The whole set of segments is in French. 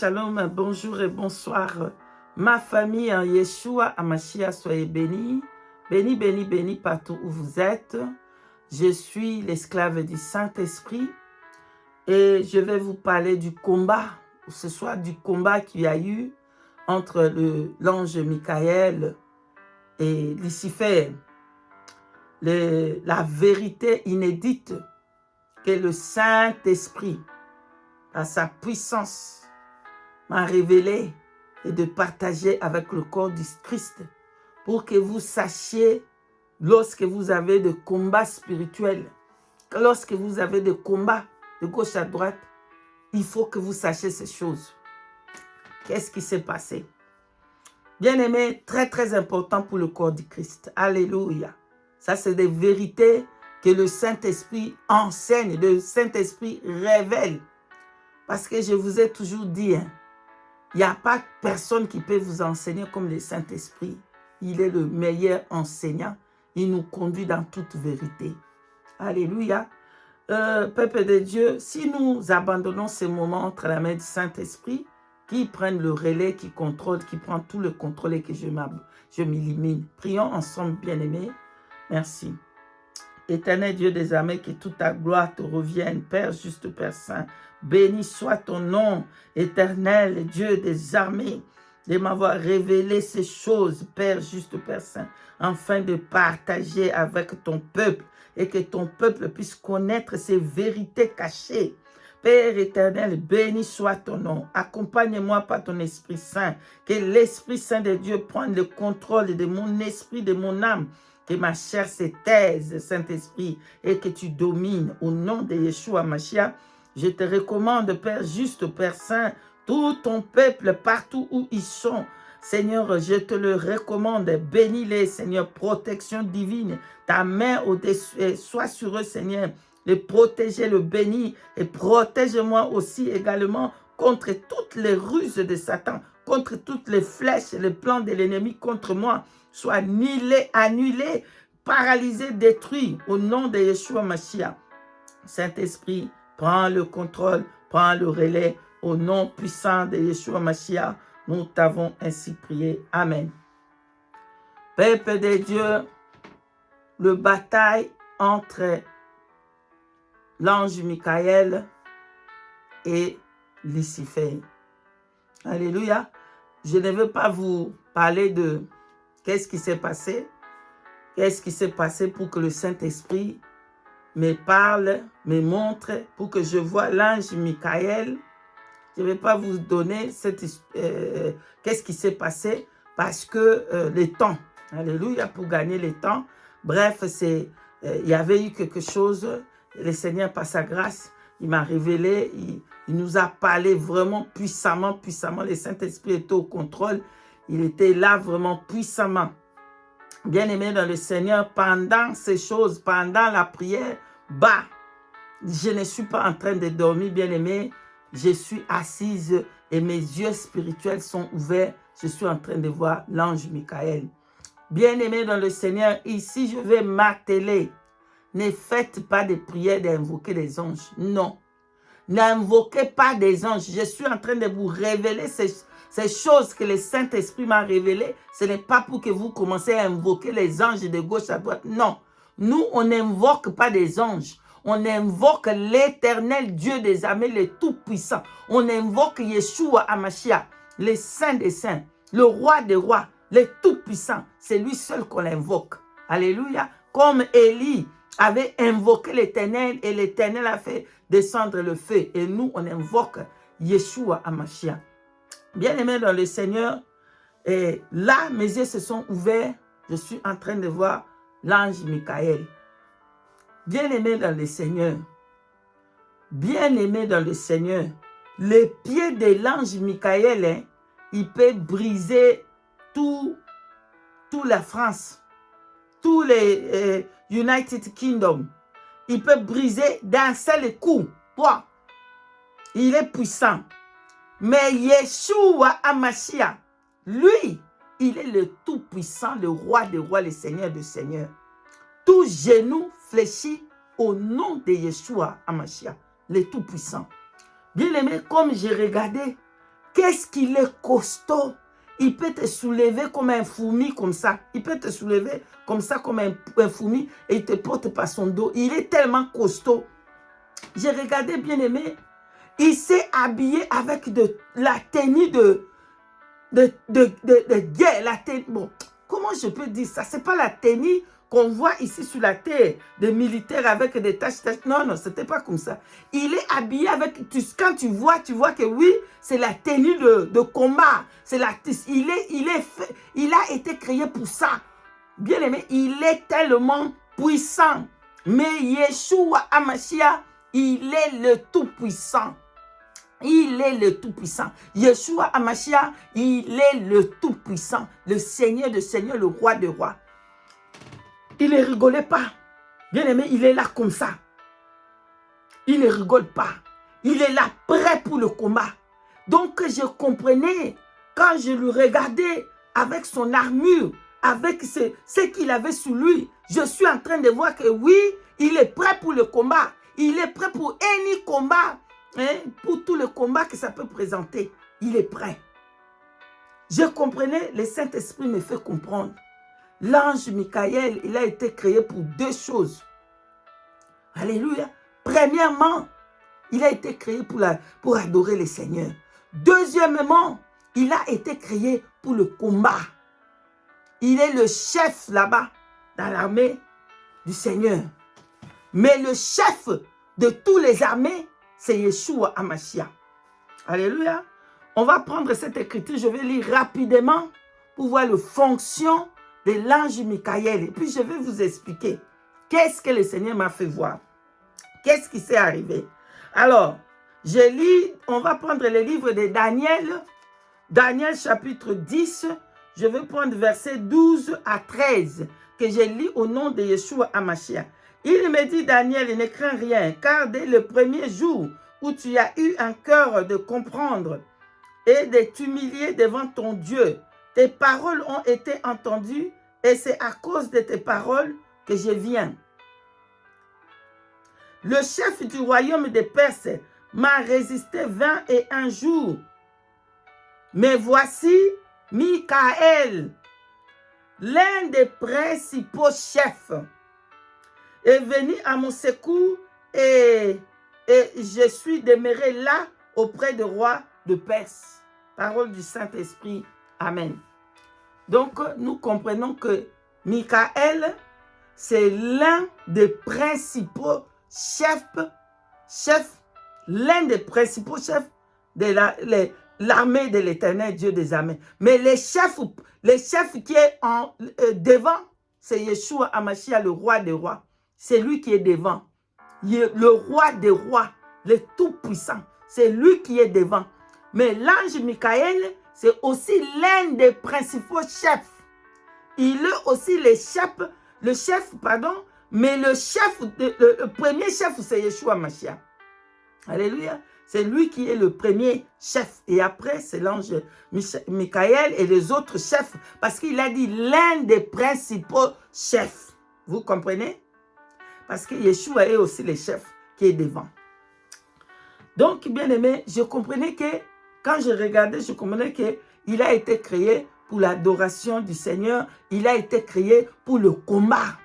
shalom, bonjour et bonsoir. Ma famille en Yeshua Amashia, soyez bénis. Bénis, bénis, bénis partout où vous êtes. Je suis l'esclave du Saint-Esprit et je vais vous parler du combat, ce soir du combat qu'il y a eu entre l'ange Michael et Lucifer. La vérité inédite que le Saint-Esprit, à sa puissance, m'a révélé et de partager avec le corps du Christ pour que vous sachiez lorsque vous avez des combats spirituels, lorsque vous avez des combats de gauche à droite, il faut que vous sachiez ces choses. Qu'est-ce qui s'est passé? Bien-aimé, très très important pour le corps du Christ. Alléluia. Ça, c'est des vérités que le Saint-Esprit enseigne, le Saint-Esprit révèle. Parce que je vous ai toujours dit, il n'y a pas personne qui peut vous enseigner comme le Saint-Esprit. Il est le meilleur enseignant. Il nous conduit dans toute vérité. Alléluia. Peuple de Dieu, si nous abandonnons ces moments entre la main du Saint-Esprit, qui prenne le relais, qui contrôle, qui prend tout le contrôle et que je m'élimine. Prions ensemble, bien-aimés. Merci. Éternel Dieu des armées, que toute ta gloire te revienne, Père juste, Père saint. Béni soit ton nom, éternel Dieu des armées, de m'avoir révélé ces choses, Père juste, Père saint, afin de partager avec ton peuple et que ton peuple puisse connaître ces vérités cachées. Père éternel, béni soit ton nom. Accompagne-moi par ton Esprit Saint, que l'Esprit Saint de Dieu prenne le contrôle de mon esprit, de mon âme, que ma chair se taise, Saint-Esprit, et que tu domines. Au nom de Yeshua Mashiach, je te recommande, Père juste, Père Saint, tout ton peuple, partout où ils sont. Seigneur, je te le recommande. Bénis-les, Seigneur, protection divine. Ta main au-dessus, soit sur eux, Seigneur. Les protéger, le bénir. Et protège-moi aussi également contre toutes les ruses de Satan, contre toutes les flèches et les plans de l'ennemi contre moi. Soit annulé, paralysé, détruit au nom de Yeshua Mashiach. Saint-Esprit, prends le contrôle, prends le relais au nom puissant de Yeshua Mashiach. Nous t'avons ainsi prié. Amen. Peuple de Dieu, le bataille entre l'ange Michael et Lucifer. Alléluia. Je ne veux pas vous parler de qu'est-ce qui s'est passé. Qu'est-ce qui s'est passé pour que le Saint-Esprit me parle, me montre, pour que je vois l'ange Michael. Je ne vais pas vous donner qu'est-ce qui s'est passé parce que le temps, alléluia, pour gagner le temps. Bref, il y avait eu quelque chose, le Seigneur par sa grâce, il m'a révélé, il nous a parlé vraiment puissamment, le Saint-Esprit était au contrôle, il était là vraiment puissamment. Bien-aimé dans le Seigneur, pendant ces choses, pendant la prière, je ne suis pas en train de dormir, bien-aimé. Je suis assise et mes yeux spirituels sont ouverts. Je suis en train de voir l'ange Michael. Bien-aimé dans le Seigneur, ici je vais m'atteler. Ne faites pas de prière d'invoquer les anges. Non. N'invoquez pas des anges. Je suis en train de vous révéler ces choses que le Saint-Esprit m'a révélées. Ce n'est pas pour que vous commencez à invoquer les anges de gauche à droite. Non. Nous, on n'invoque pas des anges. On invoque l'éternel Dieu des armées, le Tout-Puissant. On invoque Yeshua Hamashiach, le Saint des Saints, le Roi des Rois, le Tout-Puissant. C'est lui seul qu'on invoque. Alléluia. Comme Élie avait invoqué l'éternel et l'éternel a fait descendre le feu. Et nous, on invoque Yeshua Hamashiach. Bien-aimé dans le Seigneur, et là, mes yeux se sont ouverts. Je suis en train de voir l'ange Michael. Bien-aimé dans le Seigneur, bien-aimé dans le Seigneur, le pied de l'ange Michael, il peut briser toute la France, tous les United Kingdom. Il peut briser d'un seul coup. Wow. Il est puissant. Mais Yeshua Hamashiach, lui, il est le tout-puissant, le roi des rois, le seigneur des seigneurs. Tout genou fléchit au nom de Yeshua Hamashiach, le tout-puissant. Bien aimé, comme j'ai regardé, qu'est-ce qu'il est costaud. Il peut te soulever comme un fourmi, comme ça. Il peut te soulever comme ça, comme un fourmi, et il te porte par son dos. Il est tellement costaud. J'ai regardé, bien aimé, il s'est habillé avec la tenue de guerre. La tenue, bon, comment je peux dire ça? Ce n'est pas la tenue qu'on voit ici sur la terre, des militaires avec des taches. Non, non, ce n'était pas comme ça. Il est habillé avec, quand tu vois que oui, c'est la tenue de combat. Il a été créé pour ça. Bien aimé, il est tellement puissant. Mais Yeshua HaMashiach, il est le Tout-Puissant. Il est le Tout-Puissant. Yeshua HaMashiach, il est le Tout-Puissant. Le Seigneur de Seigneurs, le Roi de Rois. Il ne rigolait pas. Bien aimé, il est là comme ça. Il ne rigole pas. Il est là prêt pour le combat. Donc je comprenais quand je le regardais avec son armure, avec ce qu'il avait sur lui. Je suis en train de voir que oui, il est prêt pour le combat. Il est prêt pour any combat. Pour tout le combat que ça peut présenter. Il est prêt. Je comprenais, le Saint-Esprit me fait comprendre. L'ange Michael, il a été créé pour deux choses. Alléluia. Premièrement, il a été créé pour adorer le Seigneur. Deuxièmement, il a été créé pour le combat. Il est le chef là-bas, dans l'armée du Seigneur. Mais le chef de toutes les armées, c'est Yeshua HaMashiach. Alléluia. On va prendre cette écriture, je vais lire rapidement pour voir la fonction de l'ange Michael. Et puis je vais vous expliquer qu'est-ce que le Seigneur m'a fait voir. Qu'est-ce qui s'est arrivé? Alors, je lis, on va prendre le livre de Daniel. Daniel chapitre 10, je vais prendre versets 12 à 13 que je lis au nom de Yeshua HaMashiach. Il me dit, Daniel, ne crains rien, car dès le premier jour où tu as eu un cœur de comprendre et de t'humilier devant ton Dieu, tes paroles ont été entendues et c'est à cause de tes paroles que je viens. Le chef du royaume des Perses m'a résisté 21 jours. Mais voici Michael, l'un des principaux chefs, est venu à mon secours et je suis demeuré là auprès du roi de Perse. Parole du Saint-Esprit. Amen. Donc, nous comprenons que Michael, c'est l'un des principaux chefs, l'un des principaux chefs de l'armée de l'Éternel, Dieu des armées. Mais les chefs qui est devant, c'est Yeshua HaMashiach, le roi des rois. C'est lui qui est devant. Le roi des rois, le tout-puissant. C'est lui qui est devant. Mais l'ange Michael, c'est aussi l'un des principaux chefs. Il est aussi mais le premier chef, c'est Yeshua HaMashiach. Alléluia. C'est lui qui est le premier chef. Et après, c'est l'ange Michael et les autres chefs. Parce qu'il a dit l'un des principaux chefs. Vous comprenez? Parce que Yeshua est aussi le chef qui est devant. Donc, bien aimé, je comprenais que, quand je regardais, je comprenais qu'il a été créé pour l'adoration du Seigneur. Il a été créé pour le combat.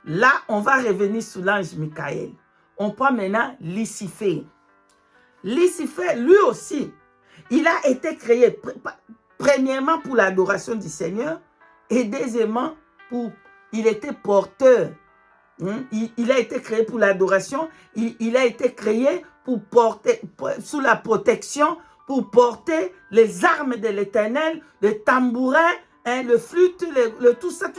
Là, on va revenir sur l'ange Michael. On prend maintenant Lucifer. Lucifer, lui aussi, il a été créé premièrement pour l'adoration du Seigneur et deuxièmement, il était porteur. Il a été créé pour l'adoration. Il a été créé pour porter, sous la protection, pour porter les armes de l'Éternel, le tambourin, le flûte, tout ça.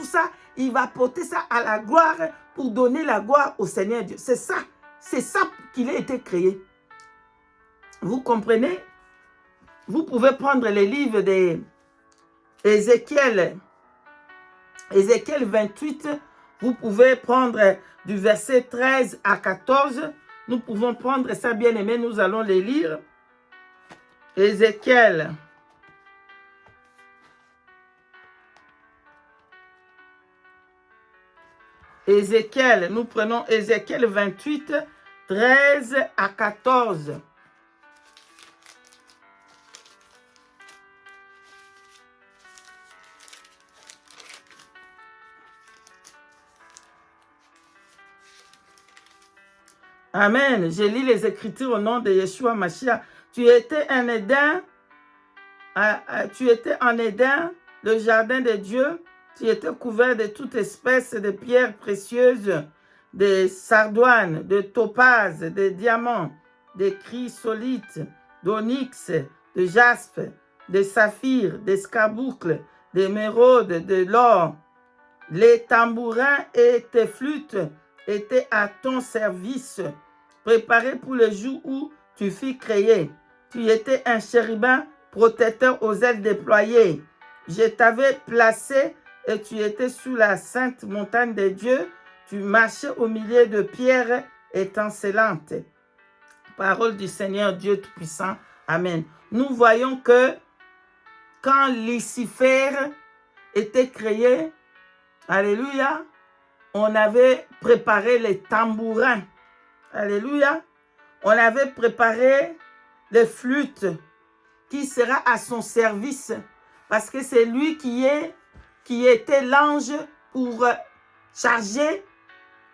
Il va porter ça à la gloire pour donner la gloire au Seigneur Dieu. C'est ça qu'il a été créé. Vous comprenez? Vous pouvez prendre les livres d'Ézéchiel. Ézéchiel 28, vous pouvez prendre du verset 13 à 14. Nous pouvons prendre ça, bien aimé, nous allons les lire. Ézéchiel. Ézéchiel, nous prenons Ézéchiel 28, 13 à 14. Amen. Je lis les Écritures au nom de Yeshua Mashiach. Tu étais en Éden, le jardin de Dieu. Tu étais couvert de toute espèce de pierres précieuses, de sardoines, de topazes, de diamants, de chrysolites, d'onyx, de jaspe, de saphir, d'escarboucle, d'émeraude, de l'or. Les tambourins et tes flûtes étaient à ton service, préparés pour le jour où tu fus créé. Tu étais un chérubin protecteur aux ailes déployées. Je t'avais placé et tu étais sous la sainte montagne de Dieu. Tu marchais au milieu de pierres étincelantes. Parole du Seigneur Dieu Tout-Puissant. Amen. Nous voyons que quand Lucifer était créé, alléluia, on avait préparé les tambourins. Alléluia. On avait préparé les flûtes qui sera à son service parce que c'est lui qui était l'ange pour charger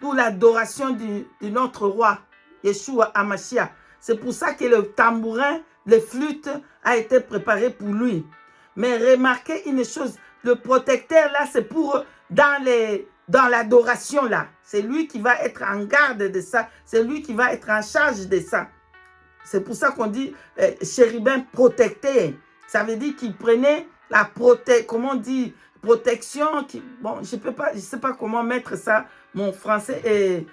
pour l'adoration de notre roi, Yeshua HaMashiach. C'est pour ça que le tambourin, les flûtes a été préparé pour lui. Mais remarquez une chose, le protecteur là, c'est pour dans l'adoration là. C'est lui qui va être en garde de ça. C'est lui qui va être en charge de ça. C'est pour ça qu'on dit chérubin protecteur. Ça veut dire qu'il prenait la protection. Bon, je sais pas comment mettre ça. Mon français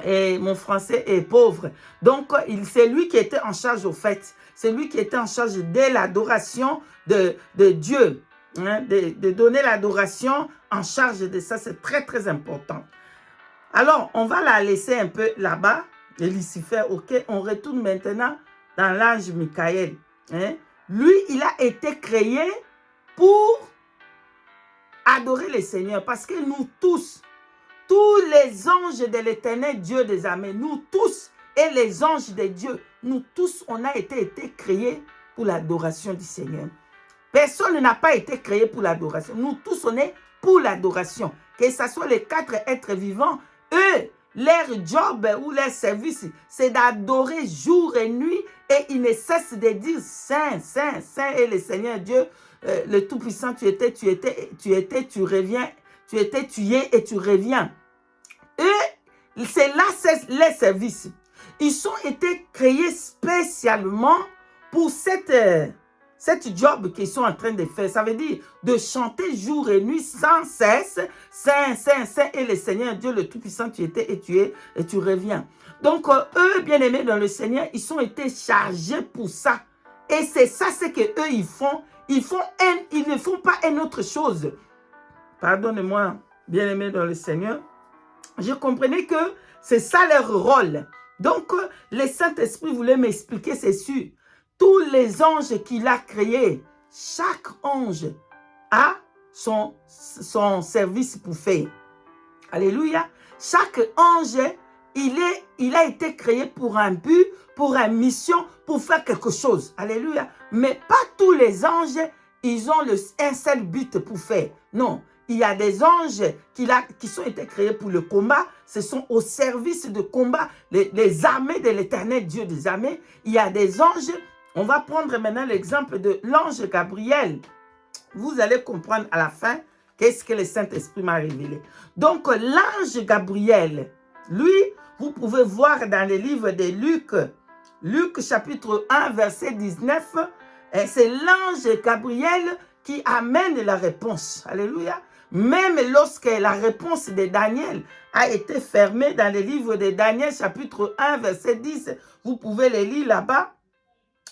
est pauvre. Donc, c'est lui qui était en charge au fait. C'est lui qui était en charge de l'adoration de Dieu. Hein, de donner l'adoration en charge de ça. C'est très, très important. Alors, on va la laisser un peu là-bas. Et Lucifer, ok, on retourne maintenant dans l'ange Michael. Hein? Lui, il a été créé pour adorer le Seigneur. Parce que nous tous les anges de l'éternel Dieu des armées, nous tous et les anges de Dieu, nous tous, on a été créés pour l'adoration du Seigneur. Personne n'a pas été créé pour l'adoration. Nous tous, on est pour l'adoration. Que ce soit les 4 êtres vivants, eux, leur job ou leur service, c'est d'adorer jour et nuit et ils ne cessent de dire Saint, Saint, Saint est le Seigneur Dieu, le Tout-Puissant, tu étais, tu reviens, tu étais, tu y es et tu reviens. Et c'est là, c'est les services. Ils ont été créés spécialement pour cette job qu'ils sont en train de faire. Ça veut dire de chanter jour et nuit sans cesse. Saint, Saint, Saint est le Seigneur Dieu le Tout-Puissant, tu étais et tu es et tu reviens. Donc, eux, bien-aimés dans le Seigneur, ils ont été chargés pour ça. Et c'est ça, c'est qu'eux, ils font. Ils ne font pas une autre chose. Pardonnez-moi, bien-aimés dans le Seigneur. Je comprenais que c'est ça leur rôle. Donc, le Saint-Esprit voulait m'expliquer, c'est sûr. Tous les anges qu'il a créés, chaque ange a son service pour faire. Alléluia. Chaque ange, il a été créé pour un but, pour une mission, pour faire quelque chose. Alléluia. Mais pas tous les anges, ils ont un seul but pour faire. Non. Il y a des anges qui sont été créés pour le combat. Ce sont au service de combat, les armées de l'éternel Dieu des armées. Il y a des anges. On va prendre maintenant l'exemple de l'ange Gabriel. Vous allez comprendre à la fin qu'est-ce que le Saint-Esprit m'a révélé. Donc, l'ange Gabriel, lui, vous pouvez voir dans le livre de Luc, Luc chapitre 1, verset 19, c'est l'ange Gabriel qui amène la réponse. Alléluia. Même lorsque la réponse de Daniel a été fermée dans le livre de Daniel, chapitre 1, verset 10, vous pouvez le lire là-bas.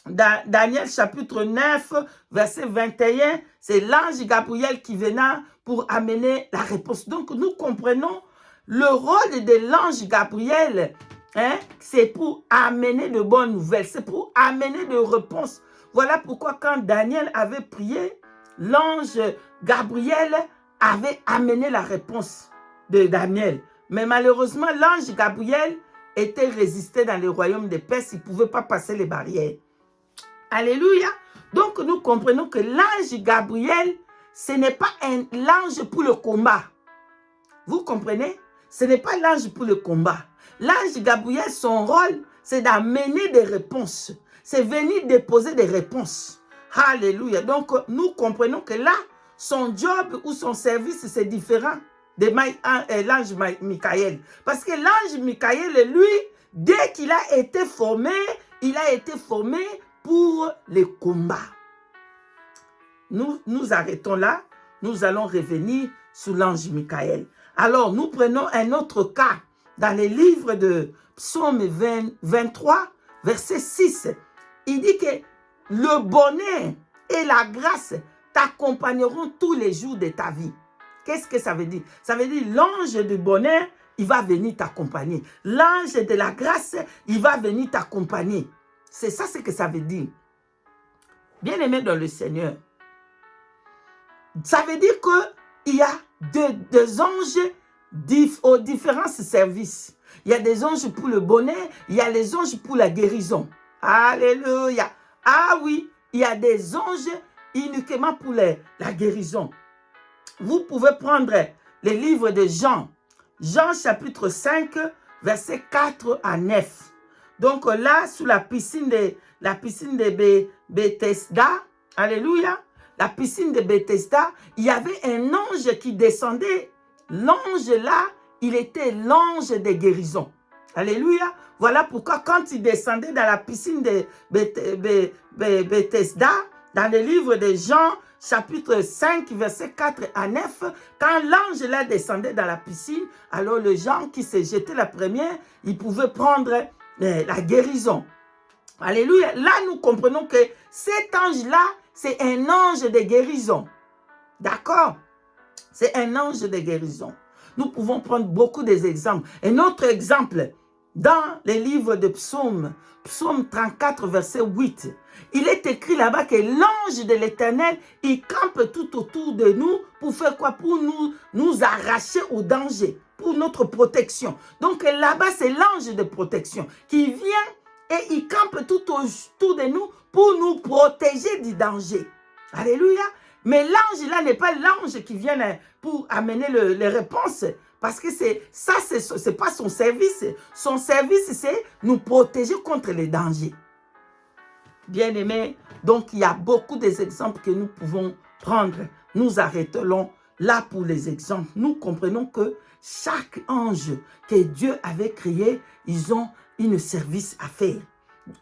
Daniel, chapitre 9, verset 21, c'est l'ange Gabriel qui venait pour amener la réponse. Donc, nous comprenons le rôle de l'ange Gabriel, hein, c'est pour amener de bonnes nouvelles, c'est pour amener de réponses. Voilà pourquoi quand Daniel avait prié, l'ange Gabriel avait amené la réponse de Daniel. Mais malheureusement, l'ange Gabriel était résisté dans le royaume des Perses. Il ne pouvait pas passer les barrières. Alléluia. Donc, nous comprenons que l'ange Gabriel, ce n'est pas l'ange pour le combat. Vous comprenez? Ce n'est pas l'ange pour le combat. L'ange Gabriel, son rôle, c'est d'amener des réponses. C'est venir déposer des réponses. Alléluia. Donc, nous comprenons que là, son job ou son service, c'est différent de l'ange Michael. Parce que l'ange Michael, lui, dès qu'il a été formé, il a été formé pour les combats. Nous arrêtons là. Nous allons revenir sur l'ange Michael. Alors, nous prenons un autre cas dans les livres de Psaume 23, verset 6. Il dit que le bonheur et la grâce t'accompagneront tous les jours de ta vie. Qu'est-ce que ça veut dire? Ça veut dire l'ange du bonheur, il va venir t'accompagner. L'ange de la grâce, il va venir t'accompagner. C'est ça ce que ça veut dire. Bien-aimé dans le Seigneur, ça veut dire qu'il y a des anges aux différents services. Il y a des anges pour le bonheur, il y a les anges pour la guérison. Alléluia. Ah oui, il y a des anges uniquement pour la guérison. Vous pouvez prendre les livres de Jean. Jean chapitre 5, versets 4 à 9. Donc là, sous la piscine de Bethesda, alléluia, la piscine de Bethesda, il y avait un ange qui descendait. L'ange là, il était l'ange de guérison. Alléluia. Voilà pourquoi quand il descendait dans la piscine de Bethesda, dans le livre de Jean, chapitre 5, verset 4 à 9, quand l'ange là descendait dans la piscine, alors le Jean qui s'est jeté la première, il pouvait prendre la guérison. Alléluia. Là, nous comprenons que cet ange-là, c'est un ange de guérison. D'accord? C'est un ange de guérison. Nous pouvons prendre beaucoup d'exemples. Un autre exemple, dans les livres de Psaume 34, verset 8, il est écrit là-bas que l'ange de l'Éternel, il campe tout autour de nous pour faire quoi? Pour nous arracher au danger, pour notre protection. Donc là-bas, c'est l'ange de protection qui vient et il campe tout autour de nous pour nous protéger du danger. Alléluia. Mais l'ange là n'est pas l'ange qui vient pour amener les réponses. Parce que c'est pas son service. Son service, c'est nous protéger contre les dangers. Bien-aimés, donc il y a beaucoup d'exemples que nous pouvons prendre. Nous arrêterons là pour les exemples. Nous comprenons que chaque ange que Dieu avait créé, ils ont un service à faire.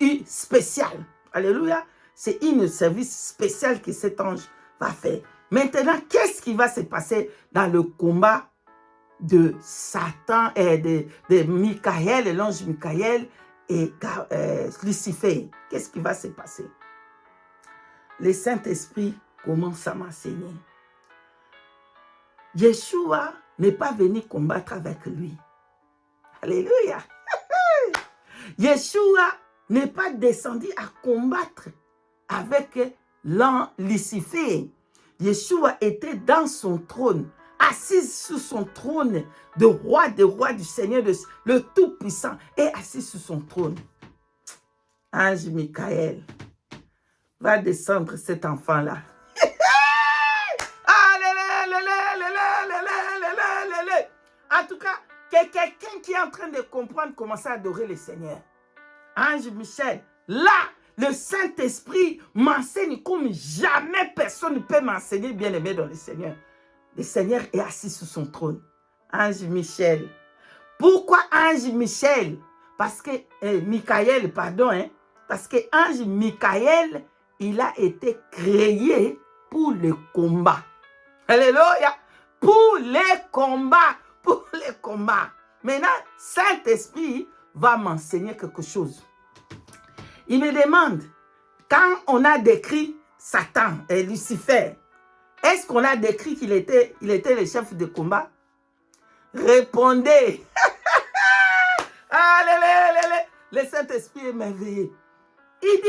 Un spécial. Alléluia. C'est un service spécial que cet ange va faire. Maintenant, qu'est-ce qui va se passer dans le combat de Satan et de Michael, l'ange Michael et Lucifer? Qu'est-ce qui va se passer? Le Saint-Esprit commence à m'enseigner. Yeshua n'est pas venu combattre avec lui. Alléluia. Yeshua n'est pas descendu à combattre avec Lucifer. Yeshua était dans son trône, assis sur son trône de roi des rois, du Seigneur, le Tout-Puissant, et assis sur son trône. Ange Michael va descendre cet enfant-là. En tout cas, quelqu'un qui est en train de comprendre commencer à adorer le Seigneur. Ange Michel, là, le Saint-Esprit m'enseigne comme jamais personne ne peut m'enseigner, bien-aimé dans le Seigneur. Le Seigneur est assis sur son trône. Ange Michel. Pourquoi Ange Michel? Parce que, Michael, pardon, parce que Ange Michael, il a été créé pour le combat. Alléluia. Pour les combats. Pour les combats. Maintenant, Saint-Esprit va m'enseigner quelque chose. Il me demande, quand on a décrit Satan et Lucifer, est-ce qu'on a décrit qu'il était le chef de combat? Répondez. Le Saint-Esprit est merveilleux. Il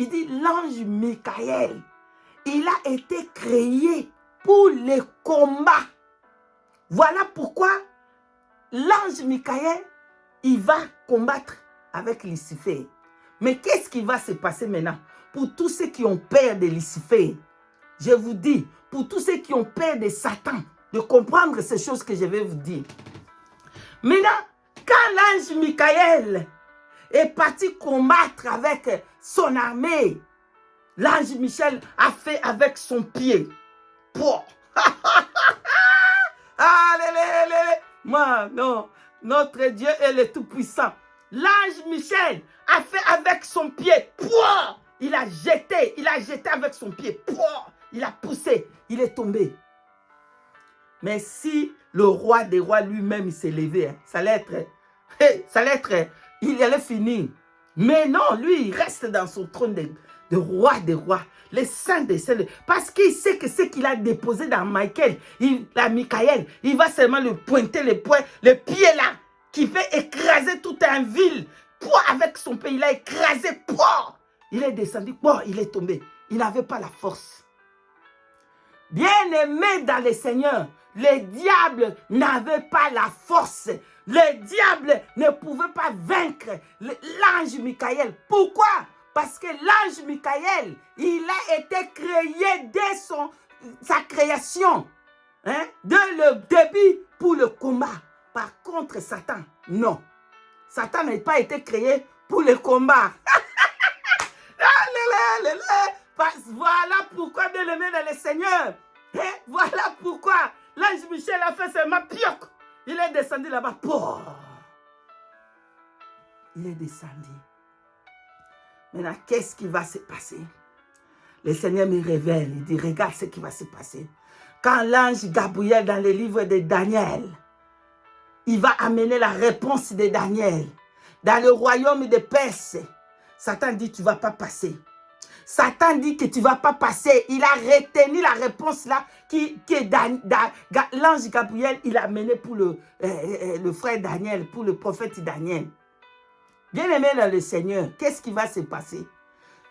dit l'ange Michael, il a été créé pour les combats. Voilà pourquoi l'ange Michael, il va combattre avec Lucifer. Mais qu'est-ce qui va se passer maintenant? Pour tous ceux qui ont peur de Lucifer, je vous dis, pour tous ceux qui ont peur de Satan, de comprendre ces choses que je vais vous dire. Maintenant, quand l'ange Michael est parti combattre avec son armée, l'ange Michel a fait avec son pied. Pouah. Alléluia. Moi, non. Notre Dieu est le Tout-Puissant. L'ange Michel a fait avec son pied. Pouah. Il a jeté avec son pied. Pouah. Il a poussé. Il est tombé. Mais si le roi des rois lui-même s'est levé, hein, ça allait être, il allait finir. Mais non, lui, il reste dans son trône de roi des rois, les saints des saints, parce qu'il sait que ce qu'il a déposé dans Michael, il va seulement le pointer le pied là, qui fait écraser toute une ville. Avec son pied, il a écrasé, il est descendu, il est tombé. Il n'avait pas la force. Bien-aimé dans le Seigneur, le diable n'avait pas la force. Le diable ne pouvait pas vaincre l'ange Michael. Pourquoi? Parce que l'ange Michael, il a été créé dès sa création. Hein? Dès le début pour le combat. Par contre, Satan, non. Satan n'a pas été créé pour le combat. Voilà pourquoi, bien-aimé dans le Seigneur. Voilà pourquoi l'ange Michel a fait seulement pioc. Il est descendu là-bas. Il est descendu. Maintenant, qu'est-ce qui va se passer? Le Seigneur me révèle. Il dit, regarde ce qui va se passer. Quand l'ange Gabriel, dans le livre de Daniel, il va amener la réponse de Daniel. Dans le royaume de Perse, Satan dit, tu ne vas pas passer. Satan dit que tu ne vas pas passer. Il a retenu la réponse là que l'ange Gabriel il a amené pour le frère Daniel, pour le prophète Daniel. Bien-aimé dans le Seigneur, qu'est-ce qui va se passer?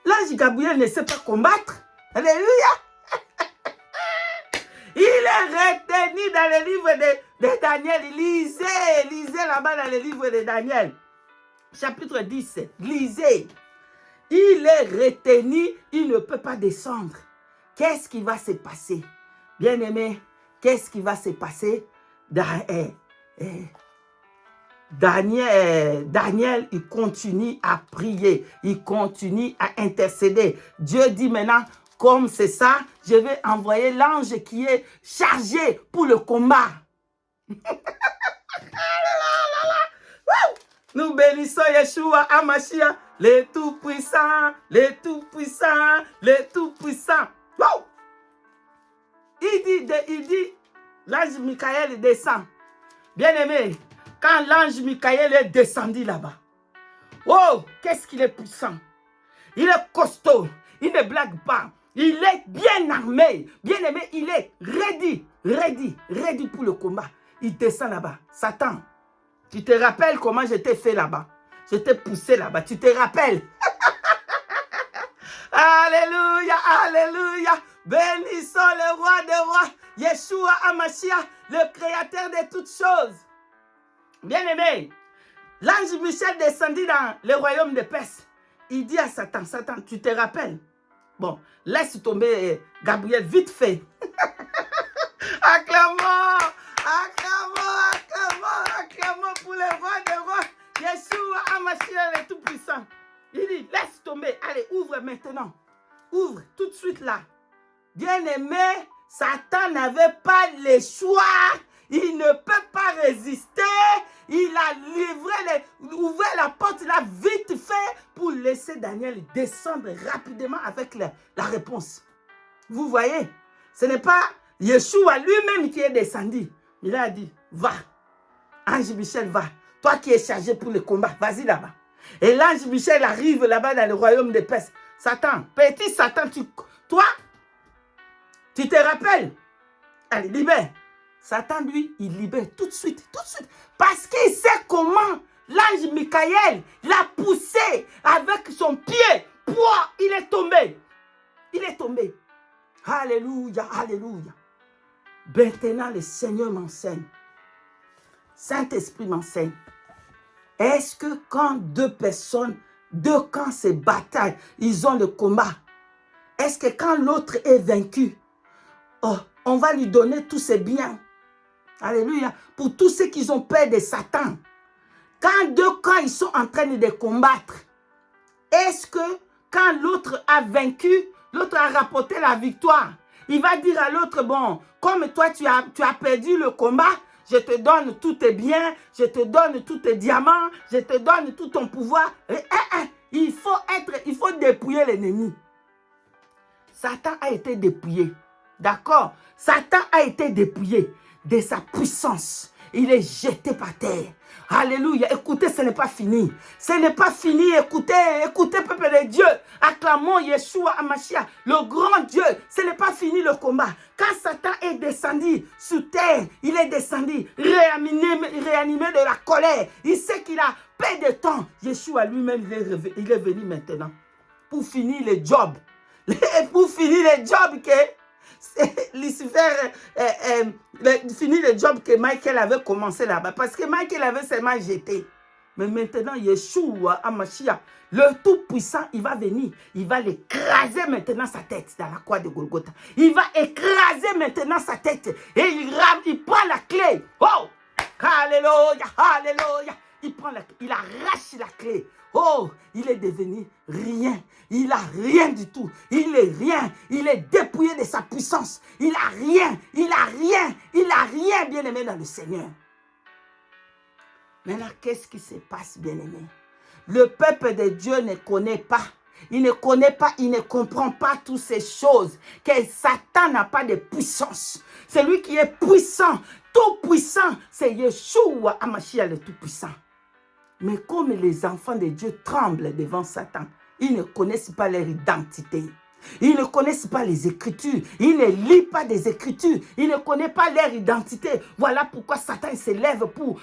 L'ange Gabriel ne sait pas combattre. Alléluia. Il est retenu dans le livre de Daniel. Lisez là-bas dans le livre de Daniel. Chapitre 10. Lisez. Il est retenu, il ne peut pas descendre. Qu'est-ce qui va se passer? Bien-aimé, qu'est-ce qui va se passer? Daniel, il continue à prier, il continue à intercéder. Dieu dit maintenant, comme c'est ça, je vais envoyer l'ange qui est chargé pour le combat. Nous bénissons Yeshua Amashia, le Tout-Puissant, le Tout-Puissant, le Tout-Puissant. Wow! Il dit, l'ange Michael descend. Bien-aimé, quand l'ange Michael est descendu là-bas, oh, qu'est-ce qu'il est puissant. Il est costaud, il ne blague pas. Il est bien armé. Bien-aimé, il est ready pour le combat. Il descend là-bas. Satan, tu te rappelles comment je t'ai fait là-bas? Je t'ai poussé là-bas. Tu te rappelles? Alléluia, alléluia. Bénissons le roi des rois, Yeshua Amashia, le créateur de toutes choses. Bien-aimé, l'ange Michel descendit dans le royaume de Perse. Il dit à Satan, Satan, tu te rappelles? Bon, laisse tomber Gabriel vite fait. Acclamons, acclamons, acclamons, acclamons pour le roi des rois, Yeshua Amashia, le Tout-Puissant. Il dit, laisse tomber, allez, ouvre maintenant. Ouvre tout de suite là. Bien-aimé, Satan n'avait pas le choix. Il ne peut pas résister. Il a ouvert la porte là vite fait pour laisser Daniel descendre rapidement avec la réponse. Vous voyez, ce n'est pas Yeshua lui-même qui est descendu. Il a dit, va, ange Michel, va. Toi qui es chargé pour le combat, vas-y là-bas. Et l'ange Michel arrive là-bas dans le royaume de Perse. Satan, petit Satan, toi, tu te rappelles? Allez, libère. Satan, lui, il libère tout de suite. Parce qu'il sait comment l'ange Michael l'a poussé avec son pied. Pouah, il est tombé. Il est tombé. Alléluia, alléluia. Maintenant, le Seigneur m'enseigne. Saint-Esprit m'enseigne. Est-ce que quand deux camps se bataillent, ils ont le combat, est-ce que quand l'autre est vaincu, oh, on va lui donner tous ses biens? Alléluia. Pour tous ceux qui ont peur de Satan. Quand deux camps ils sont en train de combattre, est-ce que quand l'autre a vaincu, l'autre a rapporté la victoire, il va dire à l'autre, bon, comme toi tu as perdu le combat, je te donne tous tes biens, je te donne tous tes diamants, je te donne tout ton pouvoir. Il faut dépouiller l'ennemi. Satan a été dépouillé. D'accord? Satan a été dépouillé de sa puissance. Il est jeté par terre. Alléluia. Écoutez, ce n'est pas fini. Ce n'est pas fini. Écoutez, peuple de Dieu. Acclamons Yeshua HaMashiach, le grand Dieu. Ce n'est pas fini le combat. Quand Satan est descendu sous terre, il est descendu, réanimé de la colère. Il sait qu'il a peu de temps. Yeshua lui-même, il est venu maintenant pour finir le job. Pour finir le job que Lucifer finit le job que Michael avait commencé là-bas. Parce que Michael avait seulement jeté. Mais maintenant, Yeshua HaMashiach, le Tout-Puissant, il va venir. Il va l'écraser maintenant sa tête dans la croix de Golgotha. Il va écraser maintenant sa tête. Et il prend la clé. Oh! Alléluia! Alléluia! Il arrache la clé. Oh, il est devenu rien. Il n'a rien du tout. Il est rien. Il est dépouillé de sa puissance. Il n'a rien. Il n'a rien. Il n'a rien, bien-aimé, dans le Seigneur. Maintenant, qu'est-ce qui se passe, bien-aimé? Le peuple de Dieu ne connaît pas. Il ne connaît pas, il ne comprend pas toutes ces choses. Que Satan n'a pas de puissance. Celui qui est puissant, tout puissant, c'est Yeshua HaMashiach, le tout puissant. Mais comme les enfants de Dieu tremblent devant Satan, ils ne connaissent pas leur identité. Ils ne connaissent pas les Écritures. Ils ne lisent pas des Écritures. Ils ne connaissent pas leur identité. Voilà pourquoi Satan s'élève pour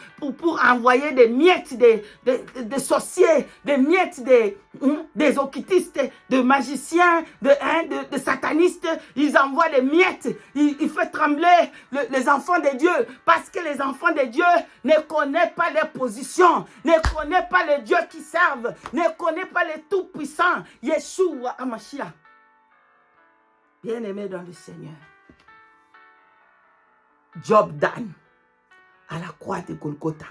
envoyer des miettes de sorciers, des miettes des occultistes, de magiciens, de satanistes. Ils envoient des miettes. Il fait trembler les enfants de Dieu. Parce que les enfants de Dieu ne connaissent pas leur position. Ne connaissent pas le Dieu qui servent. Ne connaissent pas le Tout-Puissant. Yeshua HaMashiach. Bien-aimé dans le Seigneur, Job Dan à la croix de Golgotha.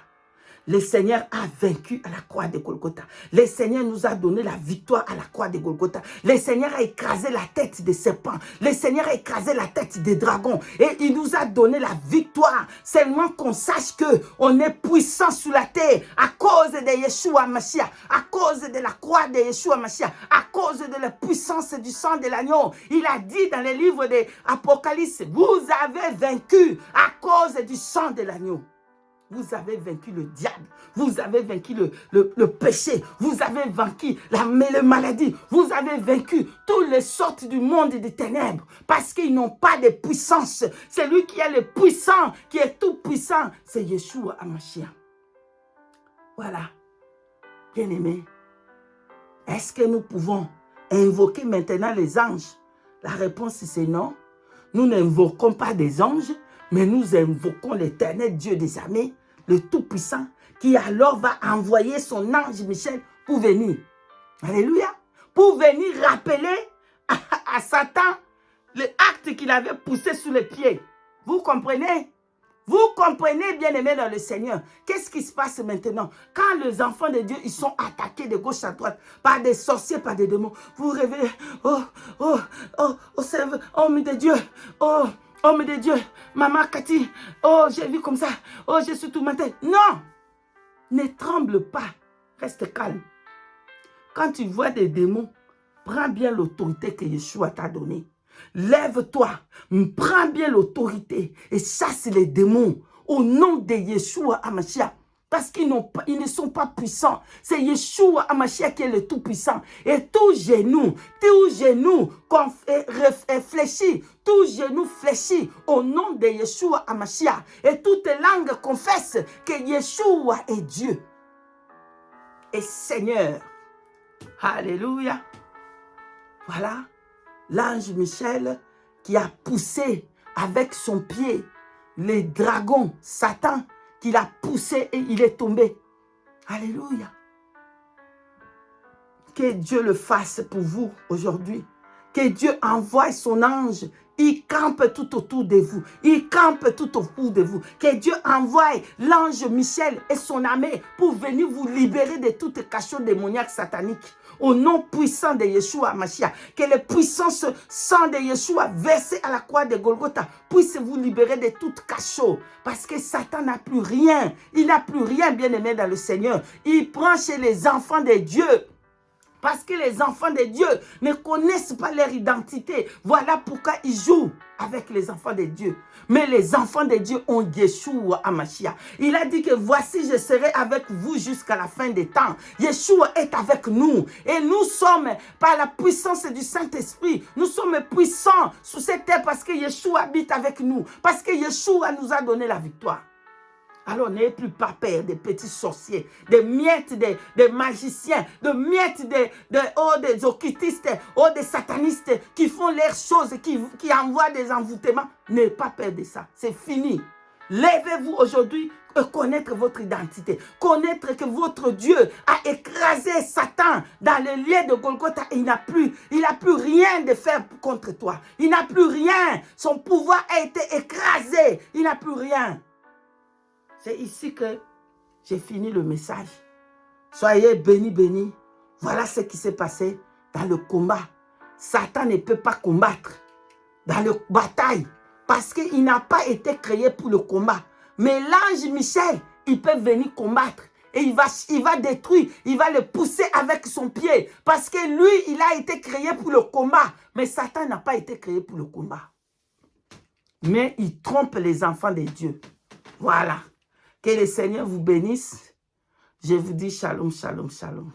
Le Seigneur a vaincu à la croix de Golgotha. Le Seigneur nous a donné la victoire à la croix de Golgotha. Le Seigneur a écrasé la tête des serpents. Le Seigneur a écrasé la tête des dragons. Et il nous a donné la victoire. Seulement qu'on sache qu'on est puissant sur la terre à cause de Yeshua HaMashiach, à cause de la croix de Yeshua HaMashiach, à cause de la puissance du sang de l'agneau. Il a dit dans les livres de l'Apocalypse, vous avez vaincu à cause du sang de l'agneau. Vous avez vaincu le diable. Vous avez vaincu le péché. Vous avez vaincu la maladie. Vous avez vaincu toutes les sortes du monde des ténèbres. Parce qu'ils n'ont pas de puissance. C'est lui qui est le puissant, qui est tout puissant. C'est Yeshua HaMashiach. Voilà. Bien-aimés, est-ce que nous pouvons invoquer maintenant les anges? La réponse c'est non. Nous n'invoquons pas des anges, mais nous invoquons l'Éternel Dieu des armées, le Tout-Puissant, qui alors va envoyer son ange Michel pour venir. Alléluia. Pour venir rappeler à Satan l'acte qu'il avait poussé sous les pieds. Vous comprenez? Vous comprenez, bien-aimés dans le Seigneur. Qu'est-ce qui se passe maintenant? Quand les enfants de Dieu, ils sont attaqués de gauche à droite par des sorciers, par des démons. Vous réveillez. Homme de Dieu. Homme de Dieu. Maman Cathy. Oh, j'ai vu comme ça. Oh, je suis tout matin. Non. Ne tremble pas. Reste calme. Quand tu vois des démons, prends bien l'autorité que Yeshua t'a donnée. Lève-toi, prends bien l'autorité et chasse les démons au nom de Yeshua HaMashiach. Parce qu'ils ne sont pas puissants. C'est Yeshua HaMashiach qui est le tout-puissant. Et tout genou fléchit, tout genou fléchit au nom de Yeshua HaMashiach. Et toute langue confesse que Yeshua est Dieu et Seigneur. Alléluia. Voilà. L'ange Michel qui a poussé avec son pied les dragons, Satan, qu'il a poussé et il est tombé. Alléluia. Que Dieu le fasse pour vous aujourd'hui. Que Dieu envoie son ange il campe tout autour de vous. Il campe tout autour de vous. Que Dieu envoie l'ange Michel et son armée pour venir vous libérer de toute cachot démoniaque satanique. Au nom puissant de Yeshua Mashiach, que le puissant sang de Yeshua versé à la croix de Golgotha puisse vous libérer de toute cachot. Parce que Satan n'a plus rien. Il n'a plus rien, bien aimé, dans le Seigneur. Il prend chez les enfants de Dieu. Parce que les enfants de Dieu ne connaissent pas leur identité. Voilà pourquoi ils jouent avec les enfants de Dieu. Mais les enfants de Dieu ont Yeshua Hamashiach. Il a dit que voici, je serai avec vous jusqu'à la fin des temps. Yeshua est avec nous. Et nous sommes, par la puissance du Saint-Esprit, nous sommes puissants sur cette terre parce que Yeshua habite avec nous. Parce que Yeshua nous a donné la victoire. Alors n'ayez plus pas peur des petits sorciers, des miettes, des magiciens, des miettes, des occultistes, des satanistes qui font leurs choses, qui envoient des envoûtements. N'ayez pas peur de ça, c'est fini. Lèvez-vous aujourd'hui et connaître votre identité. Connaître que votre Dieu a écrasé Satan dans le lieu de Golgotha et il n'a plus rien de faire contre toi. Il n'a plus rien. Son pouvoir a été écrasé. Il n'a plus rien. C'est ici que j'ai fini le message. Soyez bénis, bénis. Voilà ce qui s'est passé dans le combat. Satan ne peut pas combattre dans la bataille parce qu'il n'a pas été créé pour le combat. Mais l'ange Michel, il peut venir combattre. Et il va détruire, il va le pousser avec son pied. Parce que lui, il a été créé pour le combat. Mais Satan n'a pas été créé pour le combat. Mais il trompe les enfants de Dieu. Voilà. Que le Seigneur vous bénisse. Je vous dis shalom, shalom, shalom.